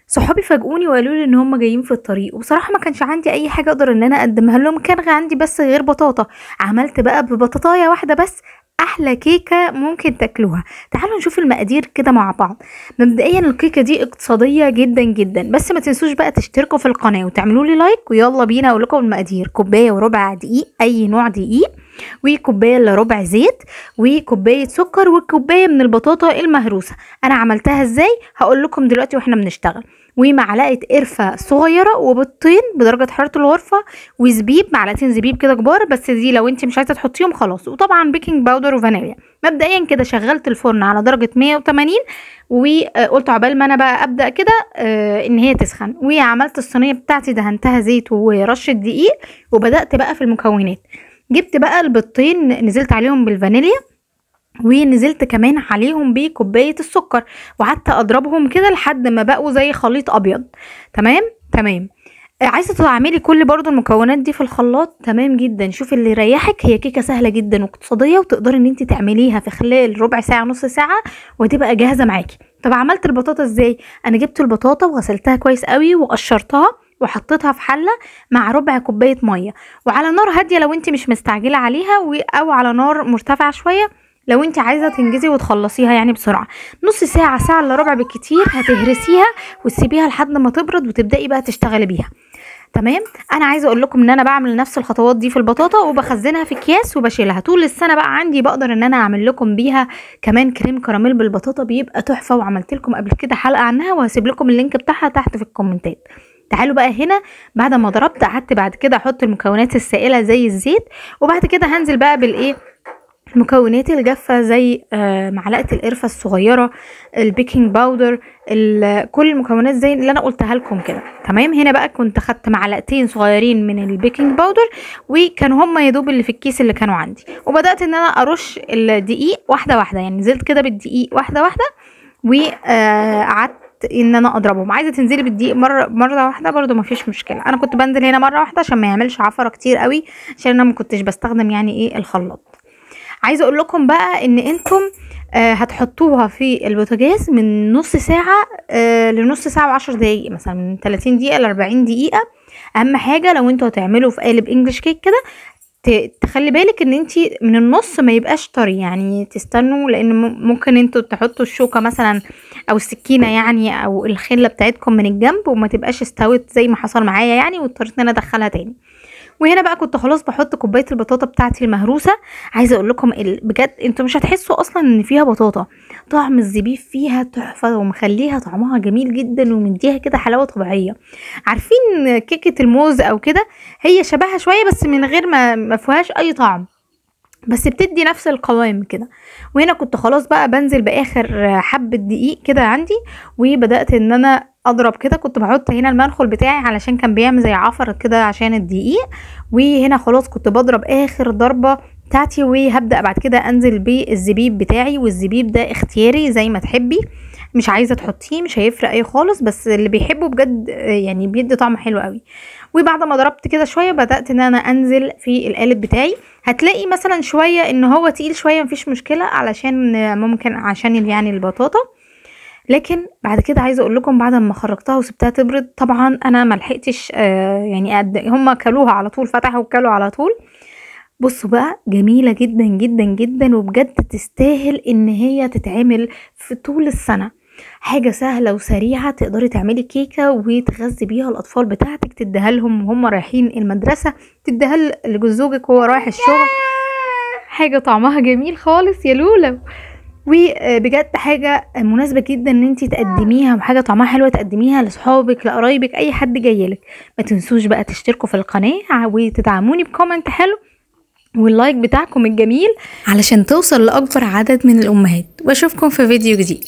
صحابي فاجئوني وقالوا لي ان هم جايين في الطريق، وبصراحه ما كانش عندي اي حاجه اقدر ان انا اقدمها لهم، كان عندي بس غير بطاطا. عملت بقى ببطاطايه واحده بس احلى كيكه ممكن تاكلوها. تعالوا نشوف المقادير كده مع بعض. مبدئيا الكيكه دي اقتصاديه جدا جدا، بس ما تنسوش بقى تشتركوا في القناه وتعملوا لي لايك. ويلا بينا اقول لكم المقادير: كوبايه وربع دقيق، اي نوع دقيق، وكوبايه الا ربع زيت، وكوبايه سكر، وكوبايه من البطاطا المهروسه. انا عملتها ازاي هقول لكم دلوقتي واحنا بنشتغل. ومعلقه قرفه صغيره، وبيضتين بدرجه حراره الغرفه، وزبيب، معلقتين زبيب كده كبار، بس دي لو انت مش عايزه تحطيهم خلاص، وطبعا بيكنج باودر وفانيليا. مبدئيا كده شغلت الفرن على درجه 180، وقلت عقبال ما انا بقى ابدا كده ان هي تسخن. وعملت الصينيه بتاعتي، دهنتها زيت ورشه دقيق، وبدات بقى في المكونات. جبت بقى البيضتين، نزلت عليهم بالفانيليا، ونزلت كمان عليهم بكوبايه السكر، وقعدت اضربهم كده لحد ما بقوا زي خليط ابيض. تمام. عايزه تعملي كل برضو المكونات دي في الخلاط، تمام جدا. شوفي اللي يريحك، هي كيكه سهله جدا واقتصاديه، وتقدري ان انت تعمليها في خلال ربع ساعه نص ساعه وتبقى جاهزه معاكي. طب عملت البطاطا ازاي؟ انا جبت البطاطا وغسلتها كويس قوي وقشرتها، وحطيتها في حله مع ربع كوبايه ميه، وعلى نار هاديه لو انت مش مستعجله عليها، او على نار مرتفعه شويه لو انت عايزه تنجزي وتخلصيها يعني بسرعه. نص ساعه، ساعه الا ربع بالكتير، هتهرسيها وتسيبيها لحد ما تبرد، وتبداي بقى تشتغلي بيها. تمام. انا عايزه اقول لكم ان انا بعمل نفس الخطوات دي في البطاطا، وبخزنها في اكياس وبشيلها طول السنه. بقى عندي بقدر ان انا اعمل لكم بيها كمان كريم كراميل بالبطاطا، بيبقى تحفه، وعملت لكم قبل كده حلقه عنها، وهسيب لكم اللينك بتاعها تحت في الكومنتات. تعالوا بقى هنا، بعد ما ضربت قعدت بعد كده احط المكونات السائله زي الزيت، وبعد كده هنزل بقى بالايه، المكونات الجافة زي معلقة القرفة الصغيرة، البيكنج باودر، كل المكونات زي اللي انا قلتها لكم كده. تمام. هنا بقى كنت خدت معلقتين صغيرين من البيكنج باودر، وكانوا هما يدوب اللي في الكيس اللي كانوا عندي، وبدأت ان انا ارش الدقيق واحدة واحدة، يعني نزلت كده بالدقيق واحدة واحدة، وقعدت ان انا اضربهم. عايزه تنزلي بالدقيق مره واحده برده مفيش مشكله، انا كنت بنزل هنا مره واحده عشان ما يعملش عفره كتير قوي، عشان انا ما كنتش بستخدم يعني ايه الخلاط. عايزه اقول لكم بقى ان انتم هتحطوها في البوتاجاز من نص ساعه لنص ساعه و10 دقايق، مثلا من 30 دقيقه ل 40 دقيقه. اهم حاجه لو انتوا هتعملوا في قالب انجليش كيك كده، تخلي بالك ان انتي من النص ما يبقاش طري، يعني تستنوا، لان ممكن انتوا تحطوا الشوكه مثلا او السكينه يعني، او الخله بتاعتكم من الجنب، وما تبقاش استوت زي ما حصل معايا يعني، واضطريت ان انا ادخلها تاني. وهنا بقى كنت خلاص بحط كوبايه البطاطا بتاعتي المهروسه. عايزه اقول لكم بجد انتوا مش هتحسوا اصلا ان فيها بطاطا، طعم الزبيب فيها تحفه، ومخليها طعمها جميل جدا، ومديها كده حلاوه طبيعيه. عارفين كيكه الموز او كده؟ هي شبهها شويه، بس من غير ما فيهاش اي طعم، بس بتدي نفس القوام كده. وهنا كنت خلاص بقى بنزل باخر حبه دقيق كده عندي، وبدات ان انا اضرب كده. كنت بحط هنا المنخل بتاعي علشان كان بيعمل زي عفر كده عشان الدقيق، وهنا خلاص كنت بضرب اخر ضربه بتاعتي، وهبدا بعد كده انزل بالزبيب بتاعي. والزبيب ده اختياري زي ما تحبي، مش عايزه تحطيه مش هيفرق اي خالص، بس اللي بيحبه بجد يعني بيدي طعم حلو قوي. وبعد ما ضربت كده شويه بدات ان انا انزل في القالب بتاعي. هتلاقي مثلا شويه ان هو تقيل شويه، مفيش مشكله، علشان ممكن عشان يعني البطاطا. لكن بعد كده عايزه اقول لكم، بعد ما خرجتها وسبتها تبرد، طبعا انا ما لحقتش يعني هم كلوها على طول، فتحوا وكلوا على طول. بصوا بقى، جميله جدا جدا جدا، وبجد تستاهل ان هي تتعمل في طول السنه. حاجه سهله وسريعه، تقدري تعملي كيكه وتغذي بيها الاطفال بتاعتك، تديها لهم وهم رايحين المدرسه، تديها لجوزك وهو رايح الشغل. حاجه طعمها جميل خالص يا لولا، وبجد حاجه مناسبه جدا ان انت تقدميها، وحاجه طعمها حلوه تقدميها لاصحابك لقرايبك اي حد جايلك. ما تنسوش بقى تشتركوا في القناه، وتدعموني بكومنت حلو واللايك بتاعكم الجميل، علشان توصل لاكبر عدد من الامهات. واشوفكم في فيديو جديد.